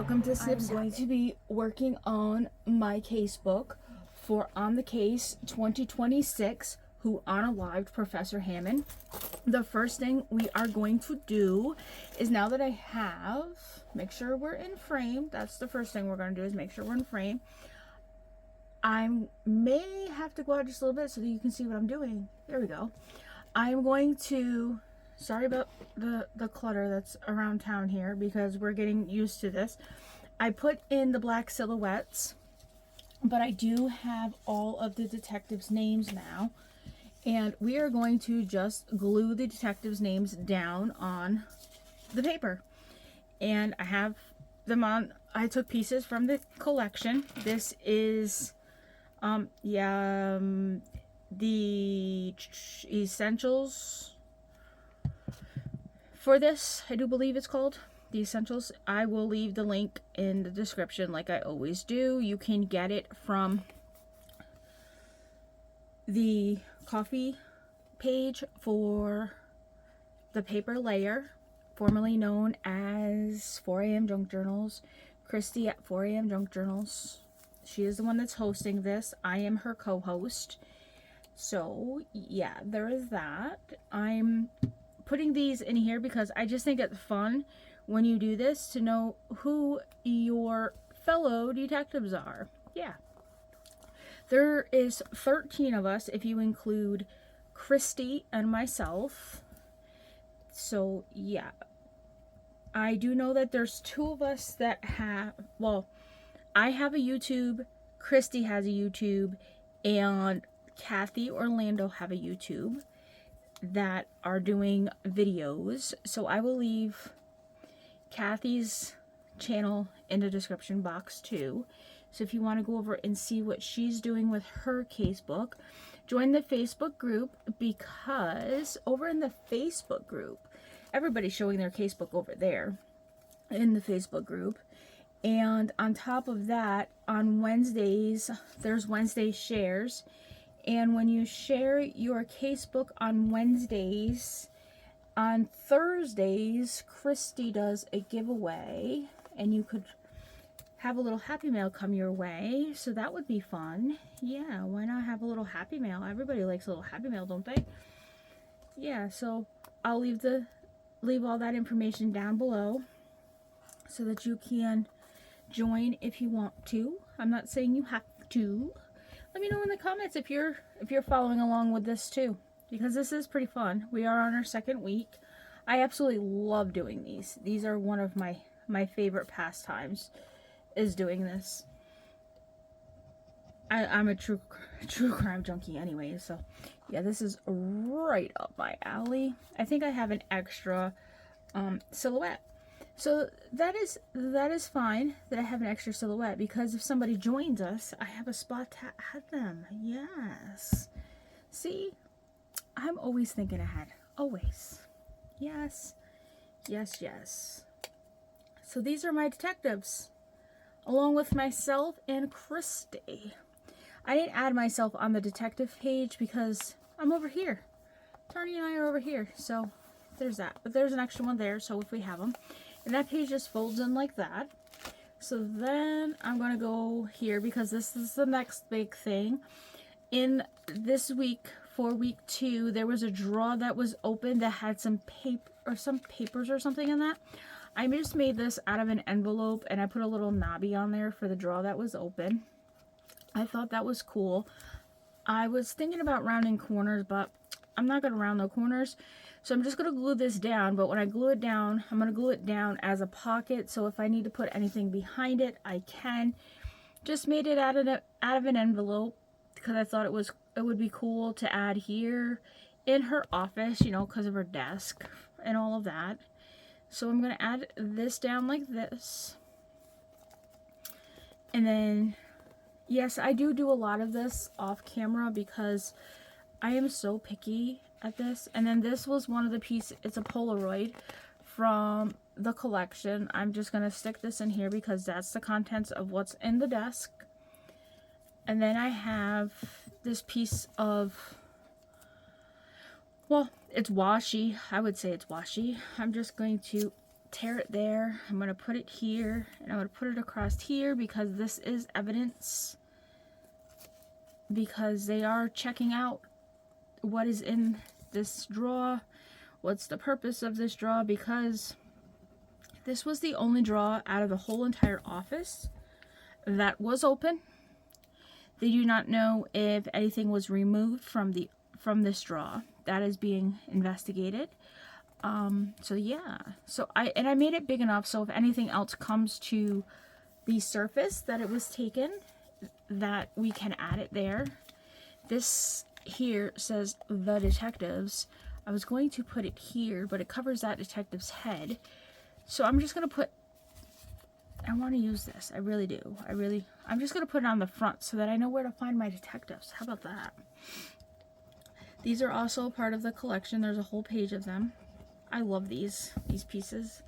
welcome to Snips. I'm going to be working on my casebook for On the Case 2026, Who Unalived Professor Hammond. The first thing we are going to do is, now that I have, make sure we're in frame. That's the first thing we're going to do, is make sure we're in frame. I may have to go out just a little bit so that you can see what I'm doing. There we go. I'm going to, sorry about the clutter that's around town here, because we're getting used to this. I put in the black silhouettes, but I do have all of the detectives' names now, and we are going to just glue the detectives' names down on the paper. And I have them on, I took pieces from the collection. This is the essentials for this, I do believe it's called the essentials. I will leave the link in the description like I always do. You can get it from the coffee page for the paper layer, formerly known as 4 a.m. Junk Journals. Christy at 4 a.m. Junk Journals. She is the one that's hosting this. I am her co-host. So yeah, there is that. I'm putting these in here because I just think it's fun when you do this to know who your fellow detectives are. Yeah. There is 13 of us if you include Christy and myself. So yeah. I do know that there's 2 of us that have, well, I have a YouTube, Christy has a YouTube, and Kathy Orlando have a YouTube that are doing videos. So I will leave Kathy's channel in the description box too. So if you want to go over and see what she's doing with her casebook, join the Facebook group, because over in the Facebook group, everybody's showing their casebook over there in the Facebook group. And on top of that, on Wednesdays, there's Wednesday shares. And when you share your casebook on Wednesdays, on Thursdays, Christy does a giveaway, and you could have a little Happy Mail come your way. So that would be fun. Yeah, why not have a little Happy Mail? Everybody likes a little Happy Mail, don't they? Yeah, so I'll leave all that information down below so that you can join if you want to. I'm not saying you have to. Let me know in the comments if you're following along with this too, because this is pretty fun. We are on our 2nd week. I absolutely love doing these. These are one of my favorite pastimes, is doing this. I'm a true crime junkie anyway, so yeah, this is right up my alley. I think I have an extra silhouette. So that is fine that I have an extra silhouette, because if somebody joins us, I have a spot to add them. Yes. See? I'm always thinking ahead. Always. Yes. Yes, yes. So these are my detectives, along with myself and Christy. I didn't add myself on the detective page because I'm over here. Tarine and I are over here, so there's that. But there's an extra one there, so if we have them. And that page just folds in like that. So then I'm going to go here, because this is the next big thing. In this week, for week 2, there was a drawer that was open that had some paper or some papers or something in that. I just made this out of an envelope, and I put a little knobby on there for the drawer that was open. I thought that was cool. I was thinking about rounding corners, but I'm not going to round no corners. So I'm just going to glue this down, but when I glue it down, I'm going to glue it down as a pocket, so if I need to put anything behind it, I can. Just made it out of an envelope, because I thought it would be cool to add here in her office, you know, because of her desk and all of that. So I'm going to add this down like this. And then, yes, I do a lot of this off camera because I am so picky at this. And then this was one of the pieces. It's a Polaroid from the collection. I'm just going to stick this in here because that's the contents of what's in the desk. And then I have this piece of, well, it's washi. I would say it's washi. I'm just going to tear it there. I'm going to put it here, and I'm going to put it across here because this is evidence. Because they are checking out what is in this drawer. What's the purpose of this drawer? Because this was the only drawer out of the whole entire office that was open. They do not know if anything was removed from this drawer. That is being investigated. So yeah. So I made it big enough so if anything else comes to the surface that it was taken, that we can add it there. This here says the detectives. I was going to put it here, but it covers that detective's head. So I'm just going to put, I want to use this. I really do. I'm just going to put it on the front so that I know where to find my detectives. How about that? These are also part of the collection. There's a whole page of them. I love these pieces.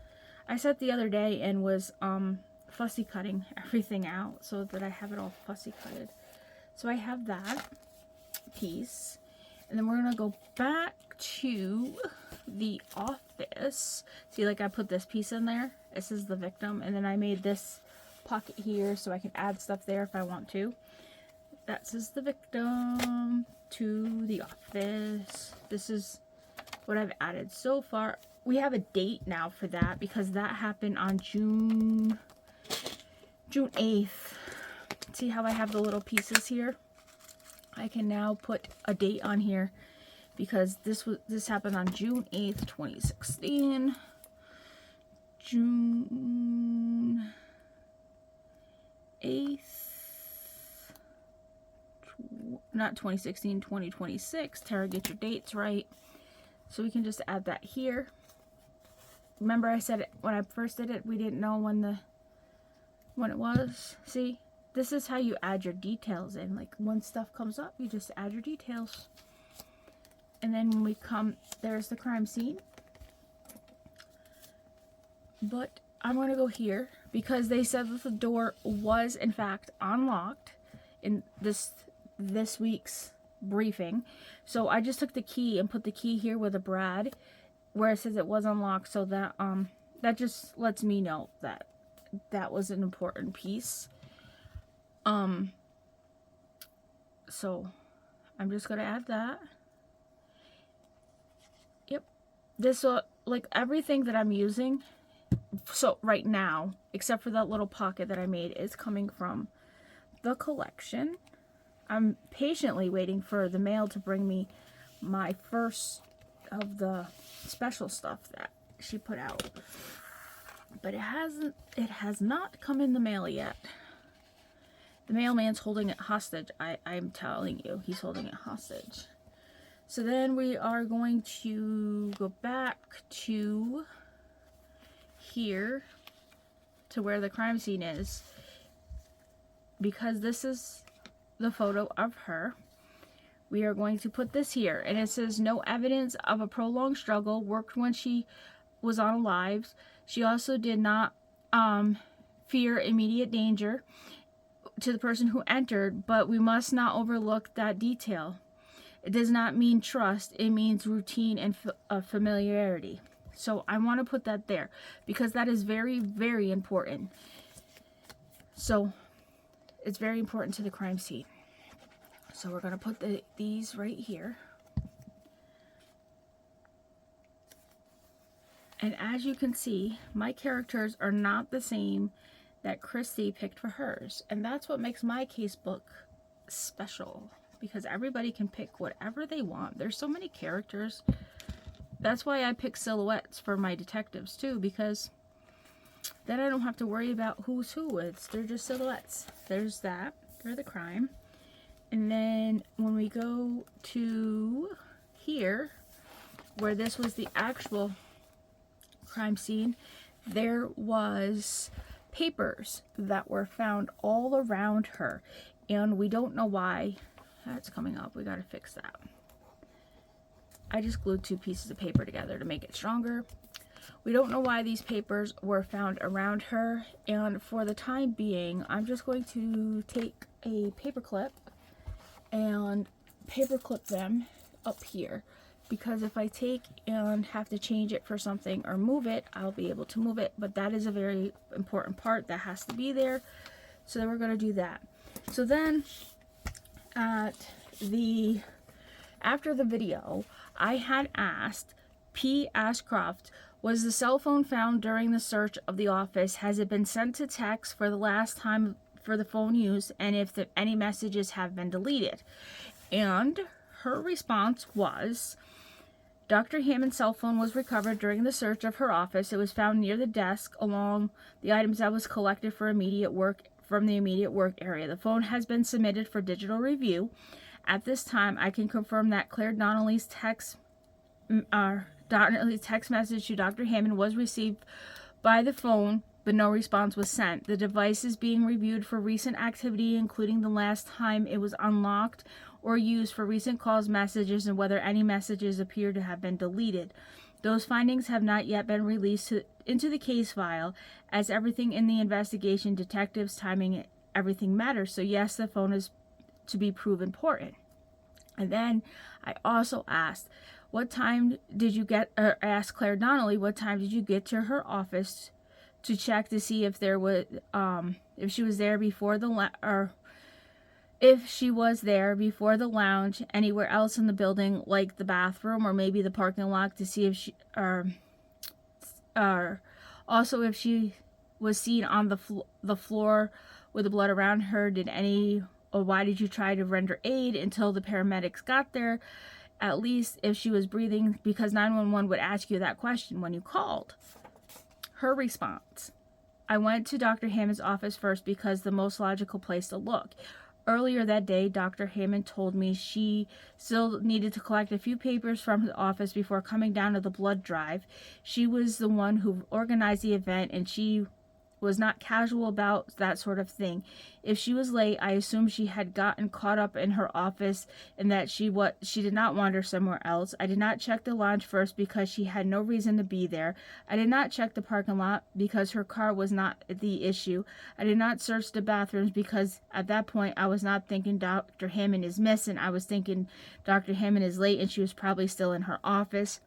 I sat the other day and was fussy cutting everything out so that I have it all fussy cutted. So I have that piece, and then we're gonna go back to the office. See, like I put this piece in there. This is the victim, and then I made this pocket here so I can add stuff there if I want to. That says the victim to the office. This is what I've added so far. We have a date now for that because that happened on June 8th. See how I have the little pieces here? I can now put a date on here because this happened on June 8th, 2016. June 8th. Not 2016, 2026. Tara, get your dates right. So we can just add that here. Remember I said when I first did it, we didn't know when it was. See, this is how you add your details in. Like when stuff comes up, you just add your details. And then when we come, there's the crime scene. But I'm going to go here because they said that the door was in fact unlocked in this week's briefing. So I just took the key and put the key here with a brad where it says it was unlocked, so that that just lets me know that that was an important piece. So I'm just gonna add that. Yep, this like everything that I'm using so right now, except for that little pocket that I made, is coming from the collection. I'm patiently waiting for the mail to bring me my first of the special stuff that she put out. But it has not come in the mail yet. The mailman's holding it hostage. I'm telling you, he's holding it hostage. So then we are going to go back to here to where the crime scene is, because this is the photo of her. We are going to put this here, and it says no evidence of a prolonged struggle, worked when she was unalive. She also did not fear immediate danger to the person who entered, but we must not overlook that detail. It does not mean trust, it means routine and familiarity. So I want to put that there because that is very, very important. So it's very important to the crime scene. So we're going to put these right here. And as you can see, my characters are not the same that Christy picked for hers. And that's what makes my casebook special, because everybody can pick whatever they want. There's so many characters. That's why I pick silhouettes for my detectives too, because then I don't have to worry about who's who. They're just silhouettes. There's that. They're the crime. And then when we go to here, where this was the actual crime scene, there was papers that were found all around her. And we don't know why. That's coming up. We got to fix that. I just glued 2 pieces of paper together to make it stronger. We don't know why these papers were found around her. And for the time being, I'm just going to take a paper clip and paperclip them up here because if I take and have to change it for something or move it, I'll be able to move it. But that is a very important part that has to be there. So then we're going to do that. So then after the video, I had asked P. Ashcroft, was the cell phone found during the search of the office? Has it been sent to text for the last time for the phone use? And if any messages have been deleted? And her response was, Dr. Hammond's cell phone was recovered during the search of her office. It was found near the desk along the items that was collected for immediate work from the immediate work area. The phone has been submitted for digital review. At this time, I can confirm that Claire Donnelly's text message to Dr. Hammond was received by the phone, but no response was sent. The device is being reviewed for recent activity, including the last time it was unlocked or used, for recent calls, messages, and whether any messages appear to have been deleted. Those findings have not yet been released into the case file, as everything in the investigation, detectives, timing, everything matters. So yes, the phone is to be proved important. And then I also asked, what time did you get, or asked Claire Donnelly, what time did you get to her office to check to see if there was, if she was there before the, if she was there before the lounge, anywhere else in the building, like the bathroom or maybe the parking lot, to see if she, also if she was seen on the floor with the blood around her. Did any, or why did you try to render aid until the paramedics got there? At least if she was breathing, because 911 would ask you that question when you called. Her response, I went to Dr. Hammond's office first because the most logical place to look. Earlier that day, Dr. Hammond told me she still needed to collect a few papers from the office before coming down to the blood drive. She was the one who organized the event, and she was not casual about that sort of thing. If she was late, I assumed she had gotten caught up in her office and that she did not wander somewhere else. I did not check the lounge first because she had no reason to be there. I did not check the parking lot because her car was not the issue. I did not search the bathrooms because at that point I was not thinking Dr. Hammond is missing. I was thinking Dr. Hammond is late and she was probably still in her office.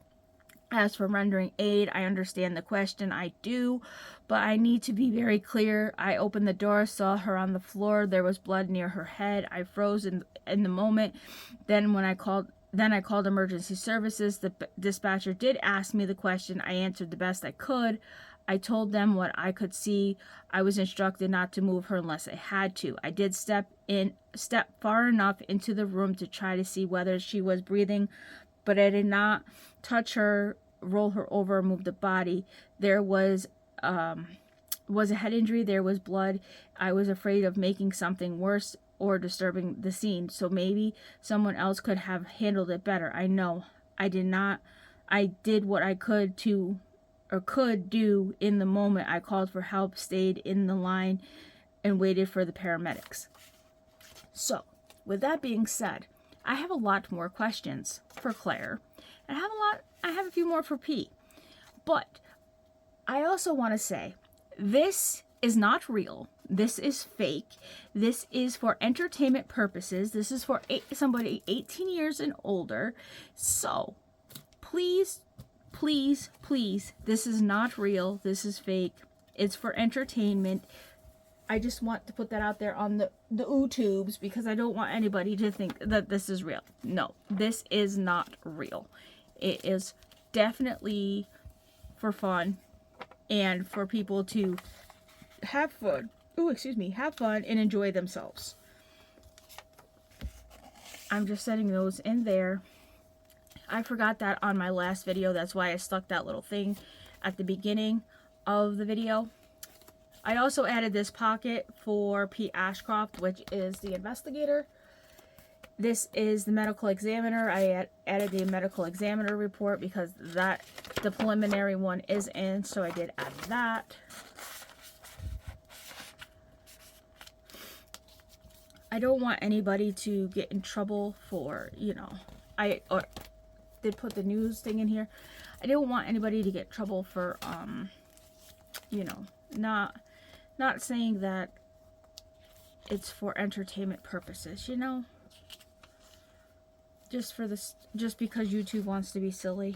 As for rendering aid, I understand the question, I do, but I need to be very clear. I opened the door, saw her on the floor, there was blood near her head. I froze in the moment. Then I called emergency services. The dispatcher did ask me the question. I answered the best I could. I told them what I could see. I was instructed not to move her unless I had to. I did step far enough into the room to try to see whether she was breathing, but I did not touch her, roll her over, or move the body. There was a head injury. There was blood. I was afraid of making something worse or disturbing the scene, so maybe someone else could have handled it better. I know I did not. I did what I could do in the moment. I called for help, stayed in the line, and waited for the paramedics. So, with that being said, I have a lot more questions for Claire. And I have a few more for P. But I also want to say, this is not real. This is fake. This is for entertainment purposes. This is for somebody 18 years and older. So, please, please, please, this is not real. This is fake. It's for entertainment. I just want to put that out there on the YouTubes because I don't want anybody to think that this is real. No, this is not real. It is definitely for fun and for people to have fun. Have fun and enjoy themselves. I'm just setting those in there. I forgot that on my last video. That's why I stuck that little thing at the beginning of the video. I also added this pocket for P. Ashcroft, which is the investigator. This is the medical examiner. I added the medical examiner report because the preliminary one is in, so I did add that. I don't want anybody to get in trouble for, I did put the news thing in here. I don't want anybody to get in trouble for, not saying that it's for entertainment purposes, just for this, just because YouTube wants to be silly.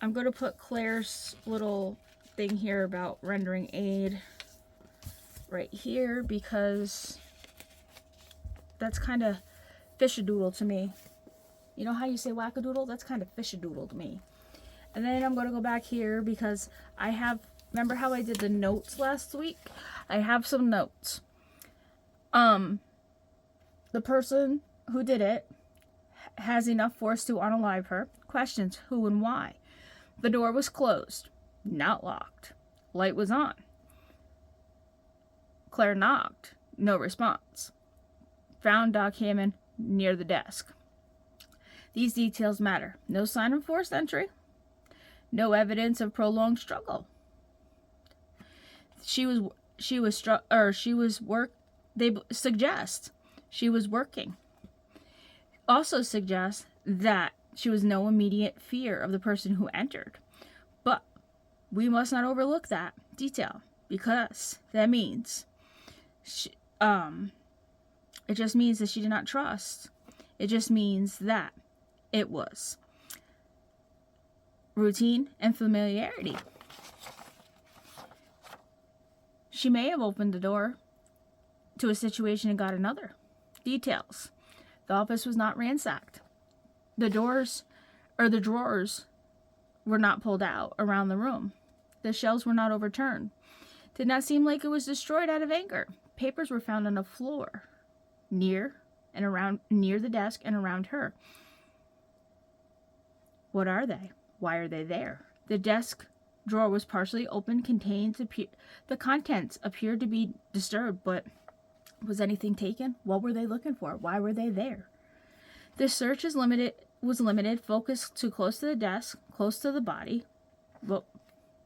I'm going to put Claire's little thing here about rendering aid right here, because that's kind of fishadoodle to me. You know how you say wackadoodle? That's kind of fishadoodle to me. And then I'm going to go back here because I have, remember how I did the notes last week? I have some notes. The person who did it has enough force to unalive her. Questions: who and why? The door was closed, not locked. Light was on. Claire knocked, no response. Found Doc Hammond near the desk. These details matter. No sign of forced entry. No evidence of prolonged struggle. They suggest she was working. Also suggest that she was no immediate fear of the person who entered. But we must not overlook that detail, because that means it just means that she did not trust. It just means that it was routine and familiarity. She may have opened the door to a situation and got another. Details: the office was not ransacked. The drawers were not pulled out around the room. The shelves were not overturned. Did not seem like it was destroyed out of anger. Papers were found on the floor, near the desk and around her. What are they? Why are they there? The desk drawer was partially open, the contents appeared to be disturbed, but was anything taken? What were they looking for? Why were they there? The search was limited, focused too close to the desk, close to the body. What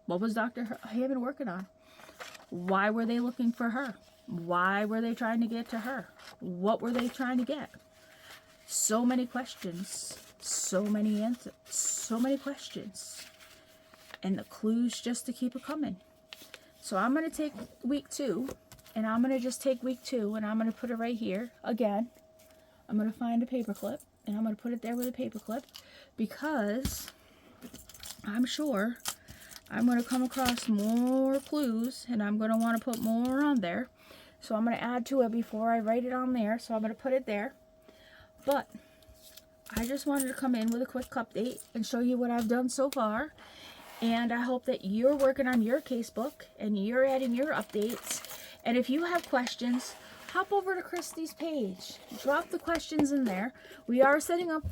was Dr. Hammond working on? Why were they looking for her? Why were they trying to get to her? What were they trying to get? So many questions, so many answers, so many questions. And the clues just to keep it coming. So I'm going to take week 2, and I'm going to just take week 2, and I'm going to put it right here. Again, I'm going to find a paper clip, and I'm going to put it there with a paper clip, because I'm sure I'm going to come across more clues, and I'm going to want to put more on there. So I'm going to add to it before I write it on there, so I'm going to put it there. But I just wanted to come in with a quick update and show you what I've done so far. And I hope that you're working on your casebook and you're adding your updates. And if you have questions, hop over to Christy's page. Drop the questions in there. We are setting up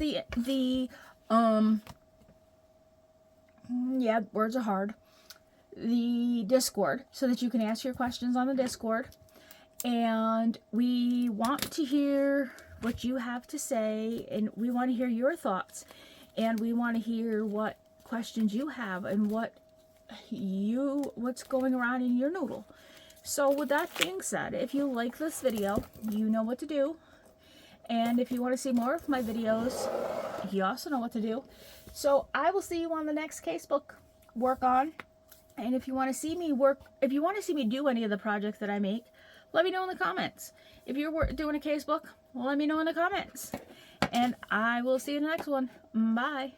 words are hard. The Discord, so that you can ask your questions on the Discord. And we want to hear what you have to say, and we want to hear your thoughts, and we want to hear what questions you have and what's going around in your noodle. So with that being said, if you like this video, you know what to do. And if you want to see more of my videos, you also know what to do. So I will see you on the next casebook work on. And if you want to see me do any of the projects that I make, let me know in the comments. If you're doing a casebook, let me know in the comments. And I will see you in the next one. Bye.